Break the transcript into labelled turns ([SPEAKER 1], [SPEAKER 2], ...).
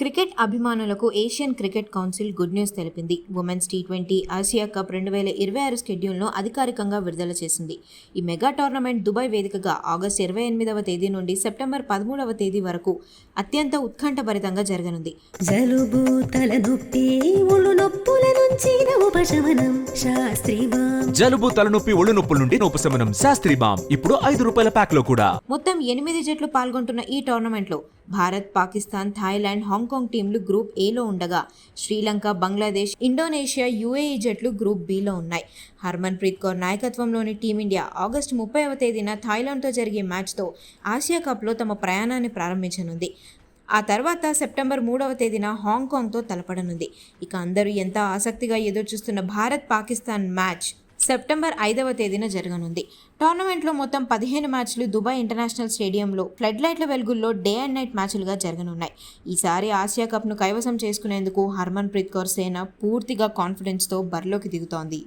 [SPEAKER 1] Cricket అభిమానులకు Asian cricket council good news తెలిపింది. Women's T20 Asia cup 2026 షెడ్యూల్ను అధికారికంగా విడుదల చేసింది. ఈ మెగా టోర్నమెంట్ దుబాయ్ వేదికగా ఆగస్టు 28వ తేదీ నుండి సెప్టెంబర్ 13వ తేదీ వరకు అత్యంత ఉత్కంఠభరితంగా జరగనుంది.
[SPEAKER 2] జలుబు, తలనొప్పి, ఒళ్ళు నొప్పుల నుంచి ఉపశమనం శాస్త్రీ బామ్.
[SPEAKER 3] జలుబు, తలనొప్పి, ఒళ్ళు నొప్పుల నుండి ఉపశమనం శాస్త్రీ బామ్ ఇప్పుడు ₹5 ప్యాక్ లో కూడా.
[SPEAKER 1] మొత్తం 8 జట్లు పాల్గొంటున్న ఈ టోర్నమెంట్లో భారత్, పాకిస్తాన్, థాయిలాండ్, హాంకాంగ్ టీంలు గ్రూప్ ఏలో ఉండగా శ్రీలంక, బంగ్లాదేశ్, ఇండోనేషియా, యుఏఈ జట్లు గ్రూప్ బిలో ఉన్నాయి. హర్మన్ ప్రీత్ కౌర్ నాయకత్వంలోని టీమిండియా ఆగస్టు 30వ తేదీన థాయిలాండ్తో జరిగే మ్యాచ్తో ఆసియా కప్లో తమ ప్రయాణాన్ని ప్రారంభించనుంది. ఆ తర్వాత సెప్టెంబర్ 3వ తేదీన హాంకాంగ్తో తలపడనుంది. ఇక అందరూ ఎంత ఆసక్తిగా ఎదురుచూస్తున్న భారత్, పాకిస్తాన్ మ్యాచ్ సెప్టెంబర్ 5వ తేదీన జరగనుంది. టోర్నమెంట్లో మొత్తం 15 మ్యాచ్లు దుబాయ్ ఇంటర్నేషనల్ స్టేడియంలో ఫ్లడ్ లైట్ల వెలుగుల్లో డే అండ్ నైట్ మ్యాచ్లుగా జరగనున్నాయి. ఈసారి ఆసియా కప్ను కైవసం చేసుకునేందుకు హర్మన్ ప్రీత్ కౌర్ సేన పూర్తిగా కాన్ఫిడెన్స్తో బరిలోకి దిగుతోంది.